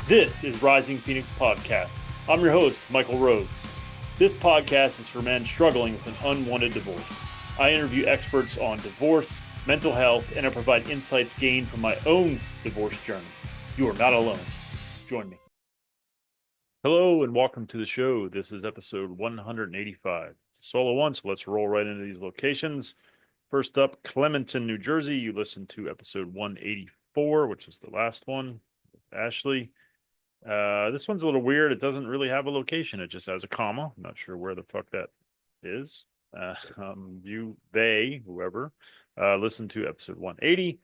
This is Rising Phoenix Podcast. I'm your host, Michael Rhodes. This podcast is for men struggling with an unwanted divorce. I interview experts on divorce, mental health, and I provide insights gained from my own divorce journey. You are not alone. Join me. Hello and welcome to the show. This is episode 185. It's a solo one, so let's roll right into these locations. First up, Clementon, New Jersey. You listened to episode 184, which is the last one with Ashley. This one's a little weird. It doesn't really have a location. It just has a comma. I'm not sure where the fuck that is. Whoever, listen to episode 180.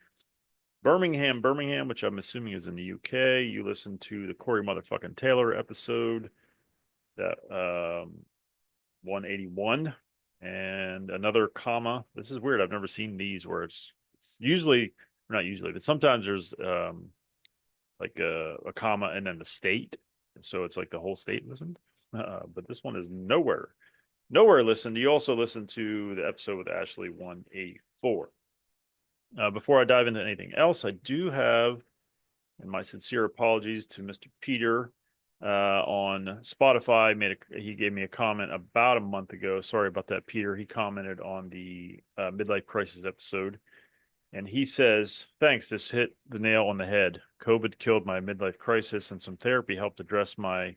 Birmingham, which I'm assuming is in the UK. You listen to the Corey motherfucking Taylor episode, that 181, and another comma. This is weird. I've never seen these where it's usually, not usually, but sometimes there's like a comma and then the state. So it's like the whole state listened. But this one is nowhere listened. You also listened to the episode with Ashley 184. Before I dive into anything else, I do have, and my sincere apologies to Mr. Peter on Spotify. He gave me a comment about a month ago. Sorry about that, Peter. He commented on the midlife crisis episode. And he says, thanks, this hit the nail on the head. COVID killed my midlife crisis, and some therapy helped address my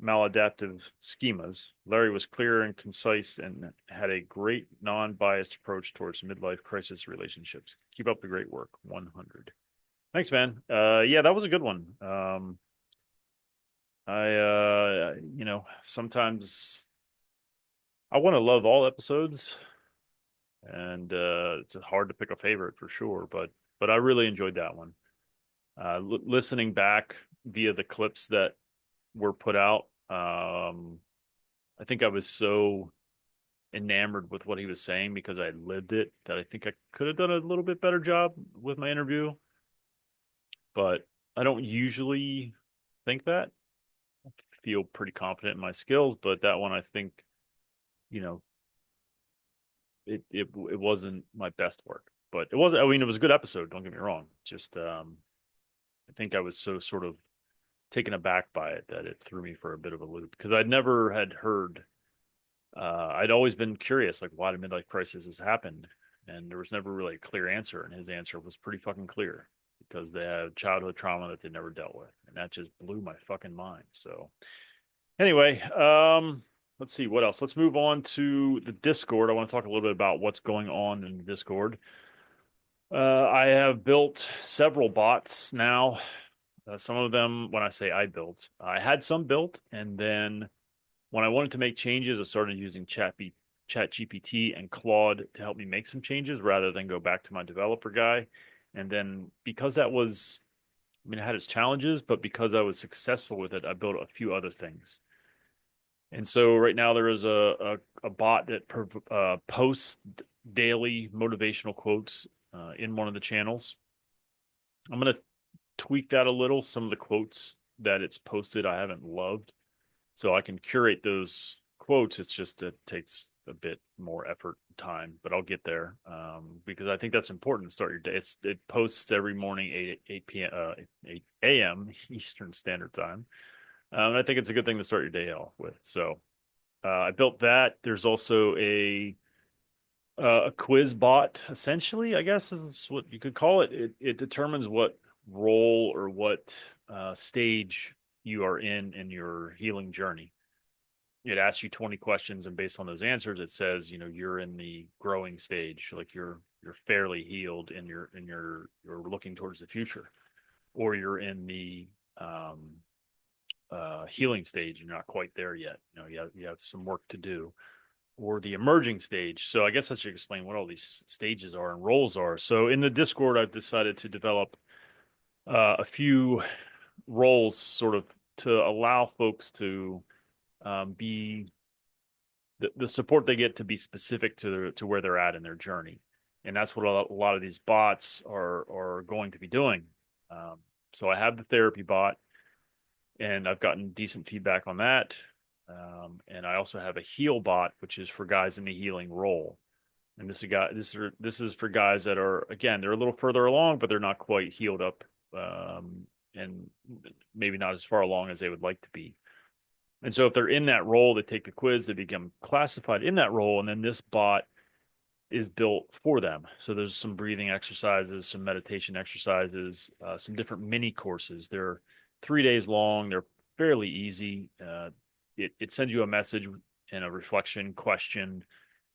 maladaptive schemas. Larry was clear and concise and had a great non-biased approach towards midlife crisis relationships. Keep up the great work. 100. Thanks, man. Yeah, that was a good one. Sometimes I want to love all episodes, and it's hard to pick a favorite for sure, but I really enjoyed that one. Listening back via the clips that were put out, I think I was so enamored with what he was saying because I lived it that I think I could have done a little bit better job with my interview. But I don't usually think that. I feel pretty confident in my skills, but that one I think, you know, it wasn't my best work. But it wasn't, I mean, it was a good episode, don't get me wrong. Just I think I was so sort of taken aback by it that it threw me for a bit of a loop because I'd never had heard. I'd always been curious, like why the midlife crisis has happened, and there was never really a clear answer. And his answer was pretty fucking clear because they had childhood trauma that they never dealt with, and that just blew my fucking mind. So anyway, let's see what else. Let's move on to the Discord. I want to talk a little bit about what's going on in the Discord. I have built several bots now. Some of them, when I say I built, I had some built, and then when I wanted to make changes, I started using ChatGPT and Claude to help me make some changes rather than go back to my developer guy. And then because that was, I mean, it had its challenges, but because I was successful with it, I built a few other things. And so right now there is a bot that posts daily motivational quotes in one of the channels. I'm going to tweak that a little. Some of the quotes that it's posted I haven't loved, so I can curate those quotes. It's just it takes a bit more effort and time, but I'll get there because I think that's important to start your day. It posts every morning 8 p.m. 8 a.m. Eastern Standard Time. I think it's a good thing to start your day off with. So I built that. There's also a quiz bot, essentially, I guess is what you could call it. It determines what role or what stage you are in your healing journey. It asks you 20 questions, and based on those answers, it says, you're in the growing stage, like you're fairly healed and you're looking towards the future, or you're in the healing stage, you're not quite there yet. You have some work to do, or the emerging stage. So I guess I should explain what all these stages are and roles are. So in the Discord, I've decided to develop a few roles sort of to allow folks to be the support they get to be specific to where they're at in their journey. And that's what a lot of these bots are going to be doing. So I have the therapy bot, and I've gotten decent feedback on that. And I also have a heal bot, which is for guys in the healing role. And this is for guys that are, again, they're a little further along, but they're not quite healed up and maybe not as far along as they would like to be. And so if they're in that role, they take the quiz, they become classified in that role, and then this bot is built for them. So there's some breathing exercises, some meditation exercises, some different mini courses. They're 3 days long. They're fairly easy. It sends you a message and a reflection question.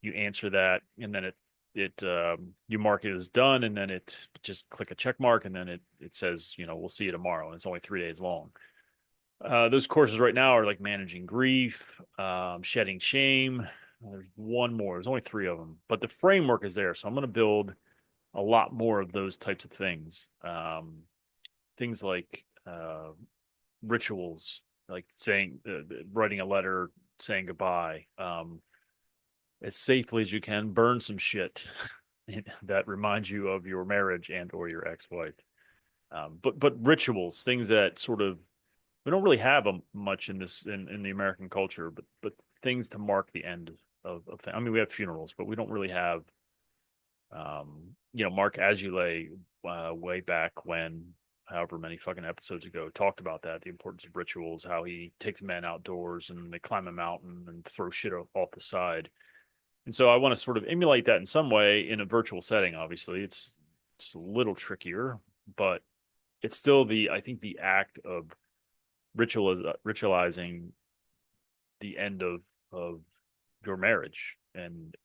You answer that, and then you mark it as done, and then it just click a check mark, and then it says, we'll see you tomorrow. And it's only 3 days long. Those courses right now are like managing grief, shedding shame. There's one more. There's only three of them, but the framework is there. So I'm going to build a lot more of those types of things. Things like rituals, like writing a letter, saying goodbye, as safely as you can. Burn some shit that reminds you of your marriage and or your ex-wife. But rituals, things that sort of we don't really have much in the American culture, but things to mark the end of things. I mean, we have funerals, but we don't really have, Mark Azoulay, way back when, however many fucking episodes ago, talked about that, the importance of rituals, how he takes men outdoors and they climb a mountain and throw shit off the side. And so I want to sort of emulate that in some way in a virtual setting. Obviously, it's a little trickier, but it's still I think the act of ritualizing the end of your marriage and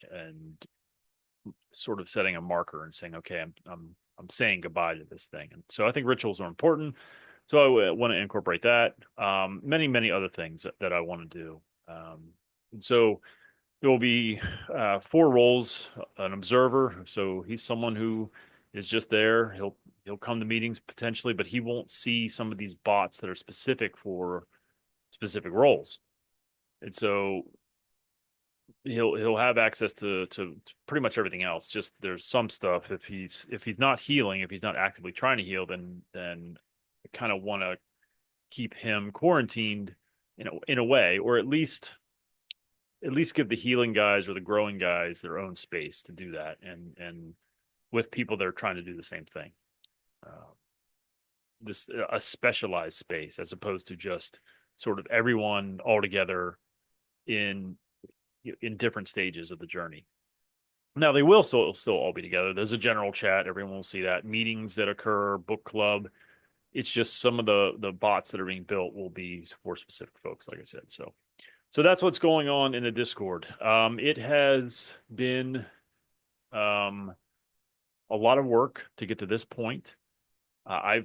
sort of setting a marker and saying, okay, I'm saying goodbye to this thing. And so I think rituals are important. So I want to incorporate that. Many other things that I want to do. And so there will be 4 roles: an observer. So he's someone who is just there. He'll come to meetings potentially, but he won't see some of these bots that are specific for specific roles. And so he'll have access to pretty much everything else. Just there's some stuff if he's not healing, if he's not actively trying to heal, then I kind of want to keep him quarantined in a way, or at least give the healing guys or the growing guys their own space to do that, and with people that are trying to do the same thing. This a specialized space as opposed to just sort of everyone all together in different stages of the journey. Now they will still all be together. There's a general chat. Everyone will see that. Meetings that occur, book club. It's just some of the bots that are being built will be for specific folks, like I said. So that's what's going on in the Discord. It has been a lot of work to get to this point. I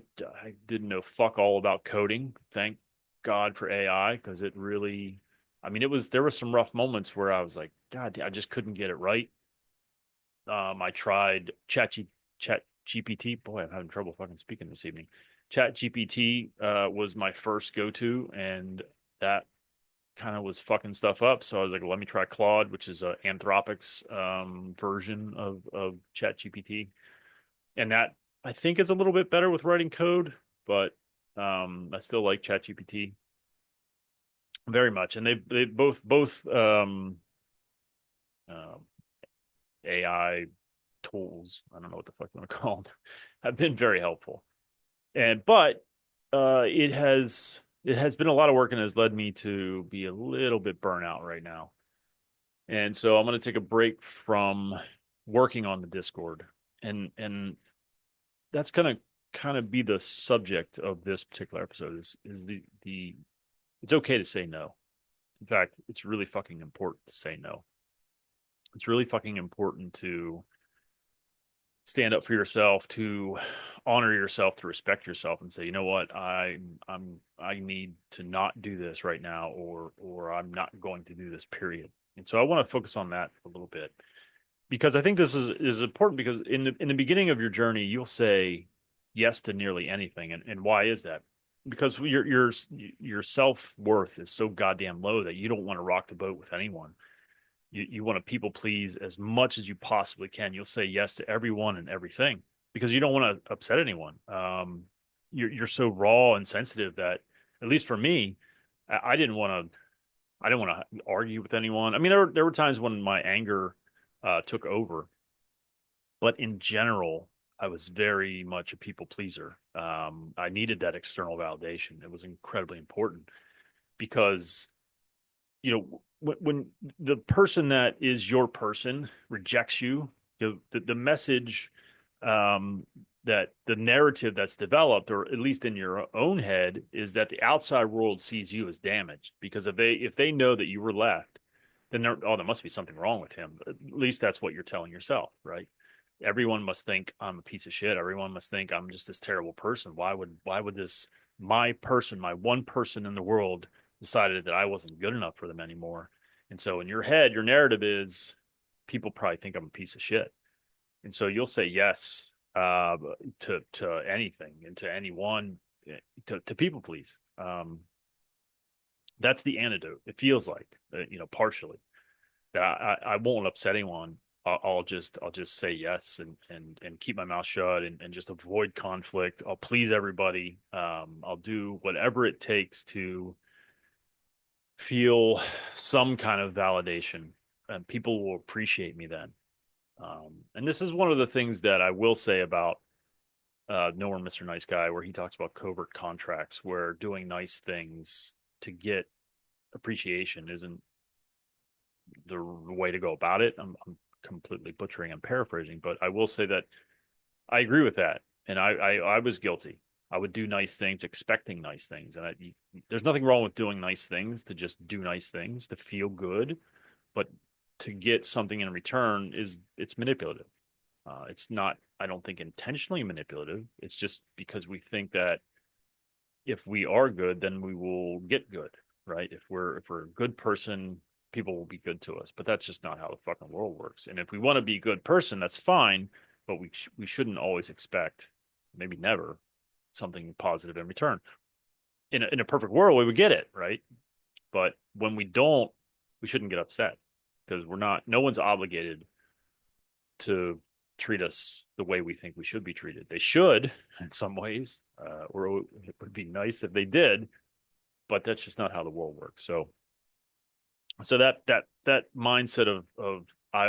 didn't know fuck all about coding. Thank God for AI, because it really, I mean, there were some rough moments where I was like, God, I just couldn't get it right. I tried Chat GPT. Boy, I'm having trouble fucking speaking this evening. Chat GPT was my first go-to, and that kind of was fucking stuff up. So I was like, well, let me try Claude, which is Anthropic's version of Chat GPT, and that I think is a little bit better with writing code, but I still like Chat GPT very much. And they both uh, AI tools, I don't know what the fuck you want to call them, have been very helpful. But it has been a lot of work and has led me to be a little bit burnout right now. And so I'm going to take a break from working on the Discord, and that's going to kind of be the subject of this particular episode is the it's okay to say no. In fact, it's really fucking important to say no. It's really fucking important to stand up for yourself, to honor yourself, to respect yourself, and say, you know what, I need to not do this right now, or I'm not going to do this, period. And so I want to focus on that a little bit, because I think this is important, because in the beginning of your journey, you'll say yes to nearly anything. And why is that? Because your self-worth is so goddamn low that you don't want to rock the boat with anyone. You want to people please as much as you possibly can. You'll say yes to everyone and everything because you don't want to upset anyone. You're so raw and sensitive that, at least for me, I didn't want to argue with anyone. I mean, there were times when my anger took over, but in general, I was very much a people pleaser. I needed that external validation. It was incredibly important because, when the person that is your person rejects you, the message, um, that the narrative that's developed, or at least in your own head, is that the outside world sees you as damaged. Because if they know that you were left, then there must be something wrong with him. At least that's what you're telling yourself, right? Everyone must think I'm a piece of shit. Everyone must think I'm just this terrible person. Why would this my person, my one person in the world, decided that I wasn't good enough for them anymore? And so in your head, your narrative is people probably think I'm a piece of shit. And so you'll say yes, to anything and to anyone, to people please. That's the antidote. It feels like, partially that I won't upset anyone. I'll just say yes, and keep my mouth shut, and just avoid conflict. I'll please everybody. I'll do whatever it takes to feel some kind of validation, and people will appreciate me then. And this is one of the things that I will say about Nowhere Mr. Nice Guy, where he talks about covert contracts, where doing nice things to get appreciation isn't the way to go about it. I'm completely butchering and paraphrasing, but I will say that I agree with that, and I was guilty. I would do nice things, expecting nice things, and there's nothing wrong with doing nice things to just do nice things to feel good, but to get something in return it's manipulative. It's not, I don't think, intentionally manipulative. It's just because we think that if we are good, then we will get good, right? If we're a good person, people will be good to us. But that's just not how the fucking world works. And if we want to be a good person, that's fine, but we shouldn't always expect, maybe never, something positive in return. In a perfect world, we would get it, right? But when we don't, we shouldn't get upset, because we're not. No one's obligated to treat us the way we think we should be treated. They should in some ways, or it would be nice if they did, but that's just not how the world works. So that mindset of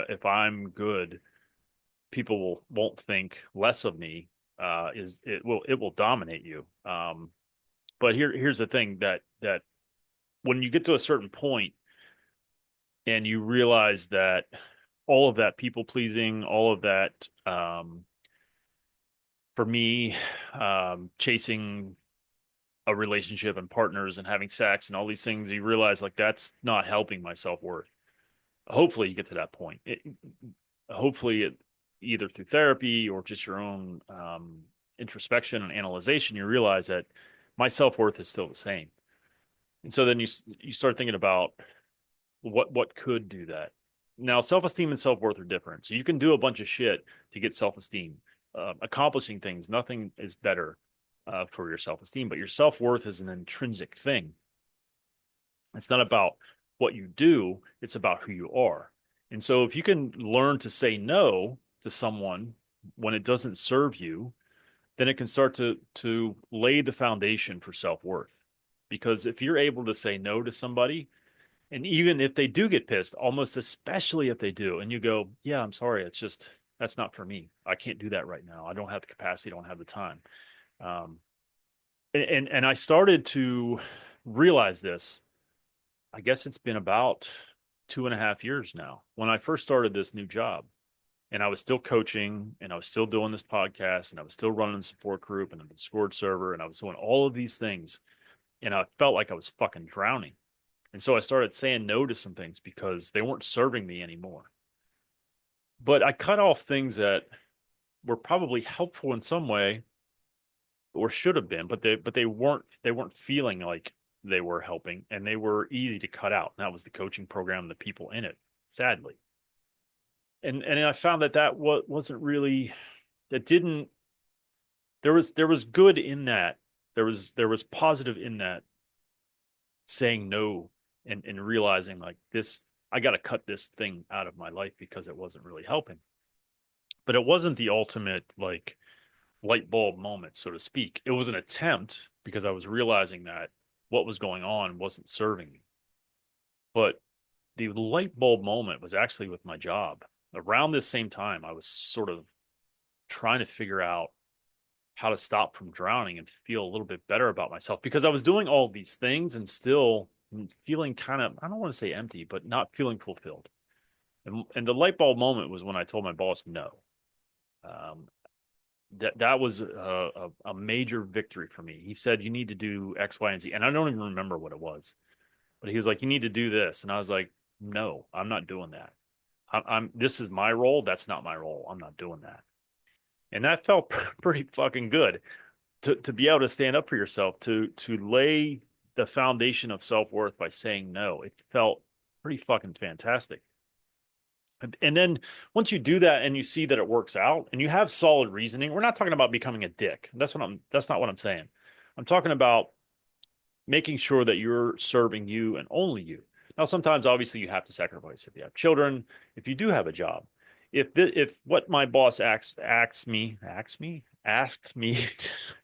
if I'm good, people won't think less of me. Is it will dominate you. But here's the thing, that when you get to a certain point and you realize that all of that people pleasing, all of that, for me, chasing a relationship and partners and having sex and all these things, you realize like that's not helping my self-worth. Hopefully you get to that point. Hopefully either through therapy or just your own introspection and analyzation, you realize that my self-worth is still the same. And so then you start thinking about what could do that. Now, self-esteem and self-worth are different. So you can do a bunch of shit to get self-esteem. Accomplishing things, nothing is better for your self-esteem, but your self-worth is an intrinsic thing. It's not about what you do, it's about who you are. And so if you can learn to say no to someone when it doesn't serve you, then it can start to lay the foundation for self-worth. Because if you're able to say no to somebody, and even if they do get pissed, almost especially if they do, and you go, yeah, I'm sorry, it's just, that's not for me. I can't do that right now. I don't have the capacity, I don't have the time. Um, and I started to realize this. I guess it's been about 2.5 years now. When I first started this new job, and I was still coaching, and I was still doing this podcast, and I was still running the support group and the Discord server, and I was doing all of these things, and I felt like I was fucking drowning. And so I started saying no to some things because they weren't serving me anymore. But I cut off things that were probably helpful in some way, or should have been, but they weren't feeling like they were helping, and they were easy to cut out. And that was the coaching program and the people in it, sadly. And I found that wasn't really, that didn't, there was good in that. There was positive in that, saying no, and realizing like this, I got to cut this thing out of my life because it wasn't really helping. But it wasn't the ultimate like light bulb moment, so to speak. It was an attempt, because I was realizing that what was going on wasn't serving me. But the light bulb moment was actually with my job. Around this same time, I was sort of trying to figure out how to stop from drowning and feel a little bit better about myself, because I was doing all these things and still feeling kind of, I don't want to say empty, but not feeling fulfilled. And the light bulb moment was when I told my boss no. Um, that was a major victory for me. He said, you need to do X, Y, and Z. And I don't even remember what it was, but he was like, you need to do this. And I was like, no, I'm not doing that. This is my role. That's not my role. I'm not doing that. And that felt pretty fucking good to be able to stand up for yourself, to lay the foundation of self-worth by saying no. It felt pretty fucking fantastic. And then once you do that and you see that it works out and you have solid reasoning, we're not talking about becoming a dick. That's not what I'm saying. I'm talking about making sure that you're serving you and only you. Now, sometimes obviously you have to sacrifice if you have children, if you do have a job. If what my boss asked me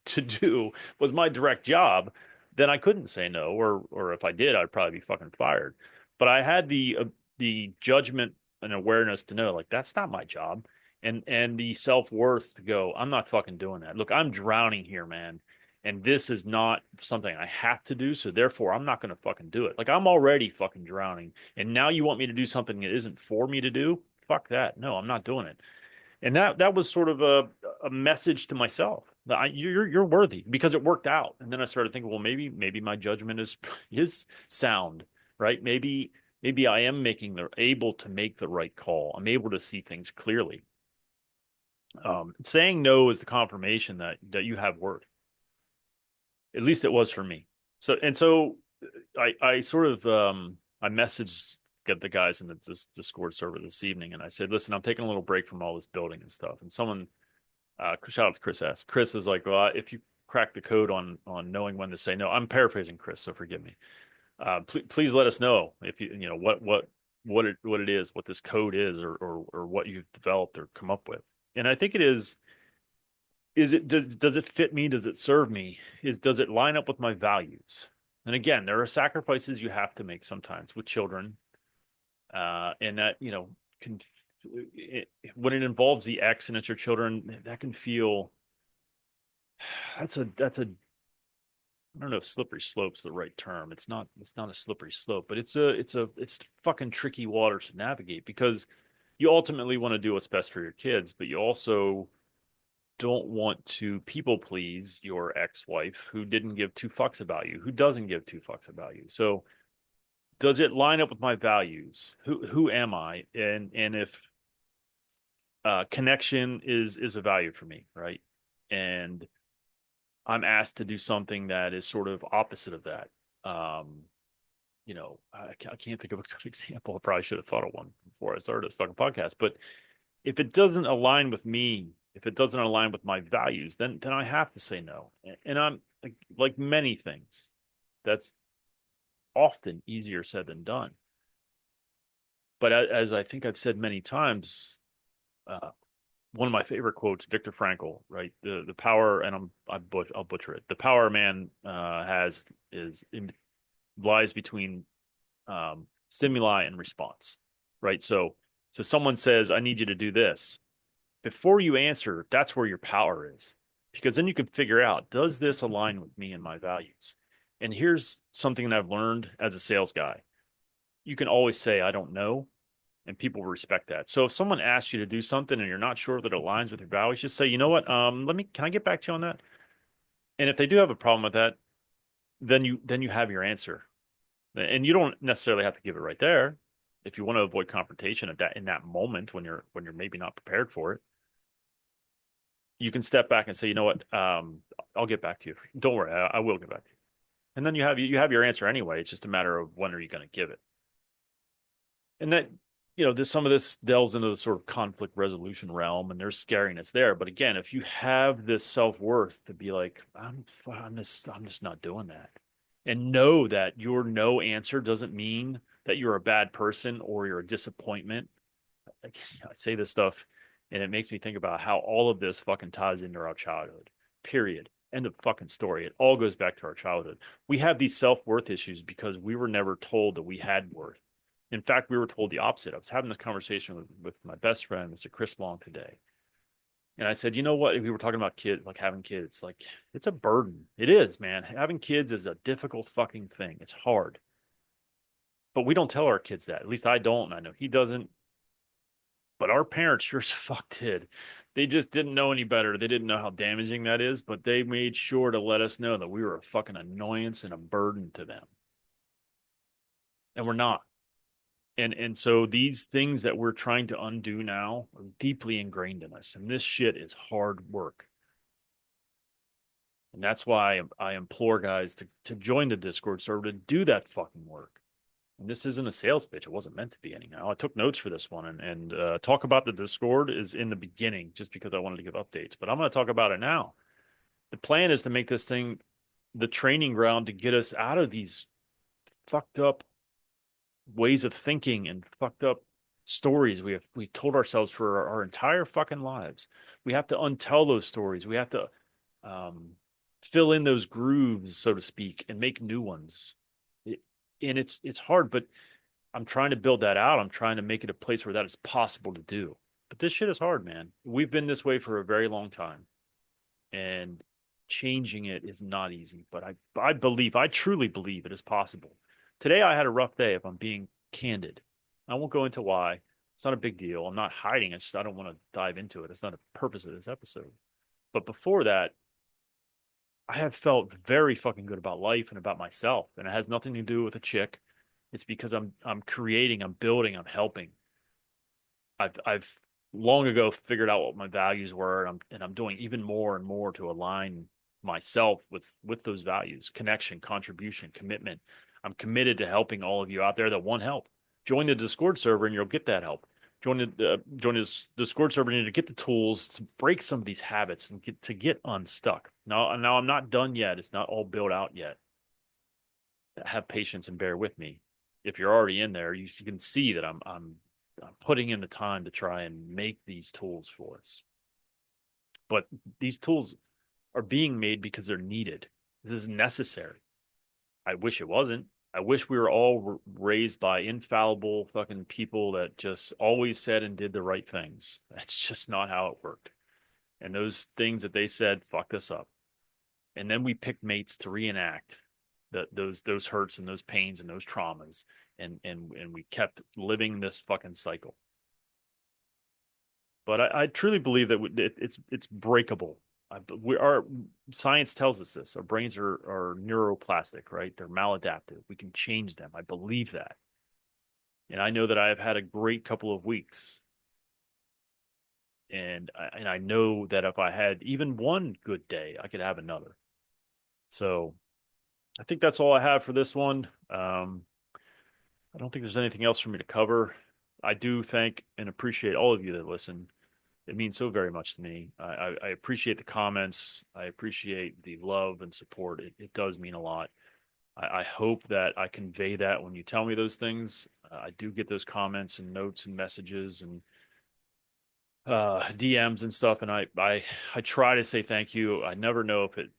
to do was my direct job, then I couldn't say no, or if I did, I'd probably be fucking fired. But I had the judgment and awareness to know, like, that's not my job, and the self-worth to go, I'm not fucking doing that. Look, I'm drowning here, man, and this is not something I have to do, so therefore I'm not going to fucking do it. Like, I'm already fucking drowning, and now you want me to do something that isn't for me to do? Fuck that. No, I'm not doing it. And that was sort of a message to myself that you're worthy, because it worked out. And then I started thinking, well, maybe my judgment is sound, right? Maybe I am able to make the right call. I'm able to see things clearly. Saying no is the confirmation that you have worth. At least it was for me. So I sort of I messaged the guys in the Discord server this evening, and I said, listen, I'm taking a little break from all this building and stuff. And someone, shout out to Chris S. Chris was like, well, if you crack the code on knowing when to say no, I'm paraphrasing Chris, so forgive me. Please let us know if you know what it is, what this code is, or what you've developed or come up with. And I think it is it does it fit me? Does it serve me? Does it line up with my values? And again, there are sacrifices you have to make sometimes with children, and that can when it involves the X and it's your children, that can feel that's a I don't know if slippery slope's the right term. It's not a slippery slope, but it's fucking tricky waters to navigate, because you ultimately want to do what's best for your kids, but you also don't want to people please your ex-wife who didn't give two fucks about you, who doesn't give two fucks about you. So does it line up with my values? Who am I? And if connection is a value for me, right? And I'm asked to do something that is sort of opposite of that. Um, I can't think of a good example. I probably should have thought of one before I started this fucking podcast. But if it doesn't align with me, if it doesn't align with my values, then I have to say no. And I'm like many things, that's often easier said than done. But as I think I've said many times, uh, one of my favorite quotes, Viktor Frankl, right? The power, and I'll butcher it. The power man has is in, lies between stimuli and response, right? So someone says, "I need you to do this." Before you answer, that's where your power is, because then you can figure out, does this align with me and my values? And here's something that I've learned as a sales guy: you can always say, "I don't know," and people respect that. So if someone asks you to do something and you're not sure that it aligns with your values, just say, you know what, can I get back to you on that? And if they do have a problem with that, then you have your answer, and you don't necessarily have to give it right there. If you want to avoid confrontation at that in that moment when you're maybe not prepared for it, you can step back and say, you know what, I'll get back to you. Don't worry, I will get back to you. And then you have your answer anyway. It's just a matter of when are you going to give it. And that, some of this delves into the sort of conflict resolution realm, and there's scariness there. But again, if you have this self-worth to be like, I'm just not doing that, and know that your no answer doesn't mean that you're a bad person or you're a disappointment. I say this stuff and it makes me think about how all of this fucking ties into our childhood. Period. End of fucking story. It all goes back to our childhood. We have these self-worth issues because we were never told that we had worth. In fact, we were told the opposite. I was having this conversation with my best friend, Mr. Chris Long, today. And I said, you know what? We were talking about kids, like having kids, like it's a burden. It is, man. Having kids is a difficult fucking thing. It's hard. But we don't tell our kids that. At least I don't. And I know he doesn't. But our parents sure as fuck did. They just didn't know any better. They didn't know how damaging that is, but they made sure to let us know that we were a fucking annoyance and a burden to them. And we're not. And so these things that we're trying to undo now are deeply ingrained in us. And this shit is hard work. And that's why I implore guys to join the Discord server to do that fucking work. And this isn't a sales pitch. It wasn't meant to be anyhow. I took notes for this one, and talk about the Discord is in the beginning just because I wanted to give updates. But I'm going to talk about it now. The plan is to make this thing the training ground to get us out of these fucked up ways of thinking and fucked up stories we told ourselves for our entire fucking lives. We have to untell those stories. We have to fill in those grooves, so to speak, and make new ones. And it's hard, but I'm trying to build that out. I'm trying to make it a place where that is possible to do. But this shit is hard, man. We've been this way for a very long time, and changing it is not easy. But I truly believe it is possible. Today I had a rough day, if I'm being candid. I won't go into why. It's not a big deal. I'm not hiding. It's just I don't want to dive into it. It's not a purpose of this episode. But before that, I have felt very fucking good about life and about myself. And it has nothing to do with a chick. It's because I'm creating, I'm building, I'm helping. I've long ago figured out what my values were, and I'm doing even more and more to align myself with those values: connection, contribution, commitment. I'm committed to helping all of you out there that want help. Join the Discord server and you'll get that help. Join this Discord server and to get the tools to break some of these habits and get unstuck. Now I'm not done yet. It's not all built out yet. Have patience and bear with me. If you're already in there, you can see that I'm putting in the time to try and make these tools for us. But these tools are being made because they're needed. This is necessary. I wish it wasn't. I wish we were all raised by infallible fucking people that just always said and did the right things. That's just not how it worked. And those things that they said fucked us up. And then we picked mates to reenact those hurts and those pains and those traumas. And we kept living this fucking cycle. But I truly believe that it's breakable. Our science tells us this. Our brains are neuroplastic, right? They're maladaptive. We can change them. I believe that. And I know that I have had a great couple of weeks. And I know that if I had even one good day, I could have another. So I think that's all I have for this one. I don't think there's anything else for me to cover. I do thank and appreciate all of you that listen. It means so very much to me. I appreciate the comments. I appreciate the love and support. It does mean a lot. I hope that I convey that when you tell me those things. I do get those comments and notes and messages and DMs and stuff. And I try to say thank you. I never know if it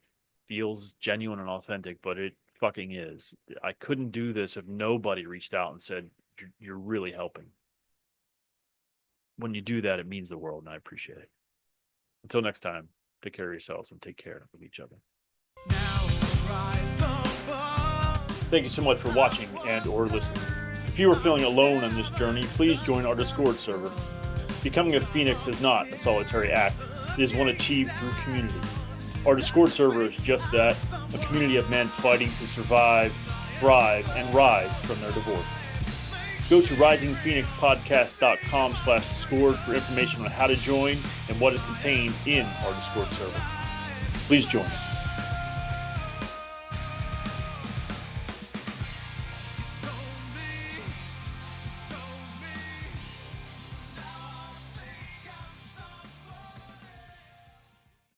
feels genuine and authentic, but it fucking is. I couldn't do this if nobody reached out and said, you're really helping. When you do that, it means the world, and I appreciate it. Until next time, take care of yourselves and take care of each other. Thank you so much for watching and or listening. If you are feeling alone on this journey, please join our Discord server. Becoming a Phoenix is not a solitary act. It is one achieved through community. Our Discord server is just that, a community of men fighting to survive, thrive, and rise from their divorce. Go to risingphoenixpodcast.com/Discord for information on how to join and what is contained in our Discord server. Please join us.